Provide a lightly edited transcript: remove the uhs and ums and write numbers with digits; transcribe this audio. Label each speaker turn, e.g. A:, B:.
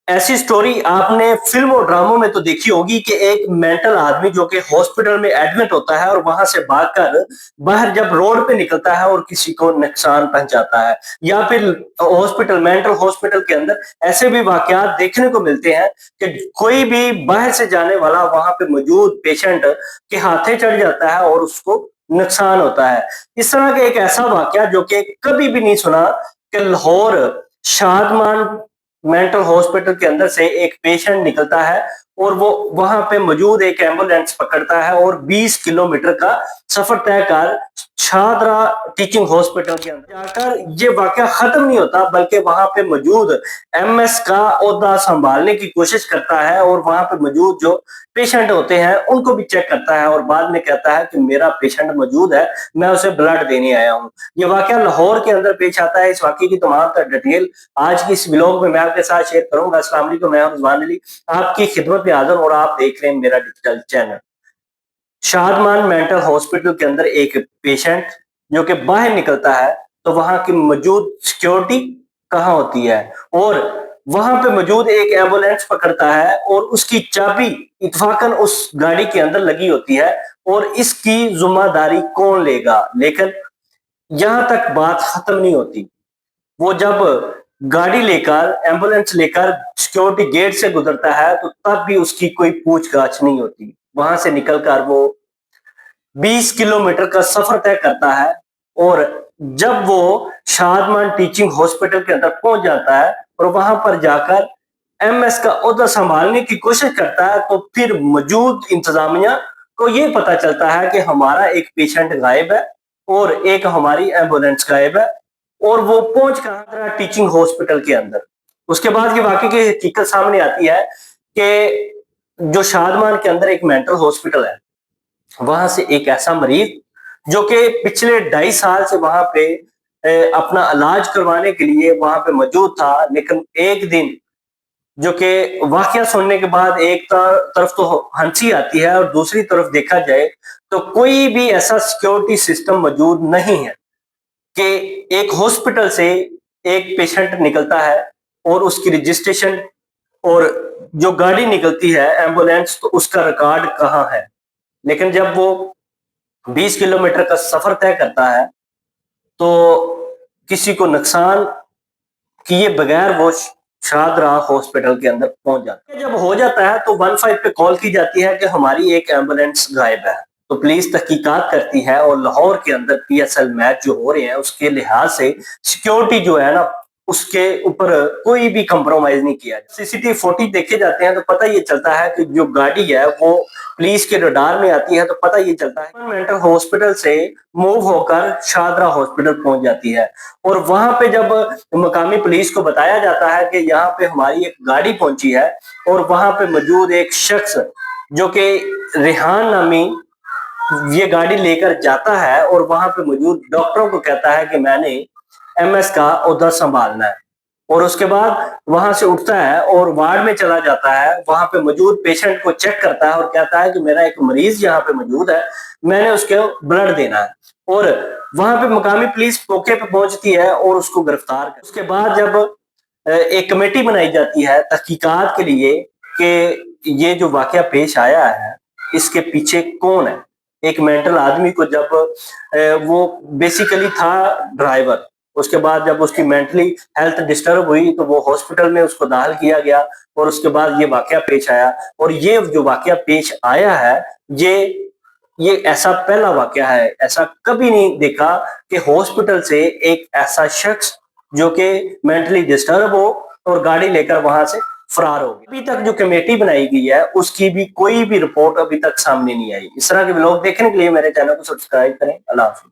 A: ऐसी स्टोरी आपने फिल्म और ड्रामों में तो देखी होगी कि एक मेंटल आदमी जो कि हॉस्पिटल में एडमिट होता है और वहां से भागकर बाहर जब रोड पे निकलता है और किसी को नुकसान पहुंचाता है, या फिर मेंटल हॉस्पिटल के अंदर ऐसे भी वाकयात देखने को मिलते हैं कि कोई भी बाहर से जाने वाला वहां पे मौजूद पेशेंट के हाथे चढ़ जाता है और उसको नुकसान होता है। इस तरह का एक ऐसा वाकया जो कि कभी भी नहीं सुना कि लाहौर शादमान मेंटल हॉस्पिटल के अंदर से एक पेशेंट निकलता है और वो वहां पे मौजूद एक एम्बुलेंस पकड़ता है और 20 किलोमीटर का सफर तय कर छात्रा टीचिंग हॉस्पिटल के अंदर जाकर ये वाकया खत्म नहीं होता, बल्कि वहां पे मौजूद एमएस का ओहदा संभालने की कोशिश करता है और वहां पे मौजूद जो पेशेंट होते हैं उनको भी चेक करता है और बाद में कहता है कि मेरा पेशेंट मौजूद है, मैं उसे ब्लड देने आया हूँ। ये वाकया लाहौर के अंदर पेश आता है। इस वाकये की तमाम तर डिटेल आज की इस व्लॉग में मैं आपके साथ शेयर करूंगा। अस्सलाम वालेकुम, मैं हूं रिजवान अली, आपकी खिदमत में हाजिर और आप देख रहे हैं मेरा digital channel. Shadman mental hospital के अंदर एक पेशेंट जो कि बाहर निकलता है तो वहां की मौजूद सिक्योरिटी कहाँ होती है और वहां पे मौजूद एक एम्बुलेंस पकड़ता है और उसकी चाबी इत्फाकन उस गाड़ी के अंदर लगी होती है और इसकी जिम्मेदारी कौन लेगा। लेकिन यहां तक बात खत्म नहीं होती। वो जब गाड़ी लेकर एम्बुलेंस लेकर सिक्योरिटी गेट से गुजरता है तो तब भी उसकी कोई पूछताछ नहीं होती। वहां से निकलकर वो 20 किलोमीटर का सफर तय करता है और जब वो शादमान टीचिंग हॉस्पिटल के अंदर पहुंच जाता है और वहां पर जाकर एमएस का ओहदा संभालने की कोशिश करता है तो फिर मौजूद इंतजामिया को ये पता चलता है कि हमारा एक पेशेंट गायब है और एक हमारी एम्बुलेंस गायब है और वो पहुंच कहां टीचिंग हॉस्पिटल के अंदर। उसके बाद ये वाकई की हकीकत सामने आती है कि जो शादमान के अंदर एक मेंटल हॉस्पिटल है, वहां से एक ऐसा मरीज जो कि पिछले 2.5 साल से वहां पे अपना इलाज करवाने के लिए वहां पे मौजूद था, लेकिन एक दिन जो कि वाकया सुनने के बाद एक तरफ तो हंसी आती है और दूसरी तरफ देखा जाए तो कोई भी ऐसा सिक्योरिटी सिस्टम मौजूद नहीं है कि एक हॉस्पिटल से एक पेशेंट निकलता है और उसकी रजिस्ट्रेशन और जो गाड़ी निकलती है एम्बुलेंस तो उसका रिकॉर्ड कहाँ है। लेकिन जब वो 20 किलोमीटर का सफर तय करता है तो किसी को नुकसान किए बगैर वो शादरा हॉस्पिटल के अंदर पहुंच जाता है। जब हो जाता है तो 15 पे कॉल की जाती है कि हमारी एक एम्बुलेंस गायब है। तो पुलिस तहकीकात करती है और लाहौर के अंदर पीएसएल मैच जो हो रहे हैं उसके लिहाज से सिक्योरिटी जो है ना उसके ऊपर कोई भी कंप्रोमाइज नहीं किया। सीसीटीवी फुटेज देखे जाते हैं तो पता ये चलता है कि जो गाड़ी है वो पुलिस के रडार में आती है तो पता ये चलता है मेंटल हॉस्पिटल से मूव होकर शादरा हॉस्पिटल पहुंच जाती है और वहां पे जब मकामी पुलिस को बताया जाता है कि यहाँ पे हमारी एक गाड़ी पहुंची है और वहां पे मौजूद एक शख्स जो कि रेहान नामी ये गाड़ी लेकर जाता है और वहां पे मौजूद डॉक्टरों को कहता है कि मैंने एमएस का ओहदा संभालना है और उसके बाद वहां से उठता है और वार्ड में चला जाता है। वहां पे मौजूद पेशेंट को चेक करता है और कहता है कि मेरा एक मरीज यहाँ पे मौजूद है, मैंने उसके ब्लड देना है और वहां पे मकामी पुलिस मौके पे पहुंचती है और उसको गिरफ्तार कर। उसके बाद जब एक कमेटी बनाई जाती है तहकीकात के लिए कि ये जो वाकया पेश आया है इसके पीछे कौन है। एक मेंटल आदमी को जब वो बेसिकली था ड्राइवर, उसके बाद जब उसकी मेंटली हेल्थ डिस्टर्ब हुई तो वो हॉस्पिटल में उसको दाखिल किया गया और उसके बाद ये वाकया पेश आया। और ये जो वाकया पेश आया है ये ऐसा पहला वाकया है, ऐसा कभी नहीं देखा कि हॉस्पिटल से एक ऐसा शख्स जो कि मेंटली डिस्टर्ब हो और गाड़ी लेकर वहां से फरार हो गया। अभी तक जो कमेटी बनाई गई है उसकी भी कोई भी रिपोर्ट अभी तक सामने नहीं आई। इस तरह के व्लॉग देखने के लिए मेरे चैनल को सब्सक्राइब करें। अल्लाह हाफिज।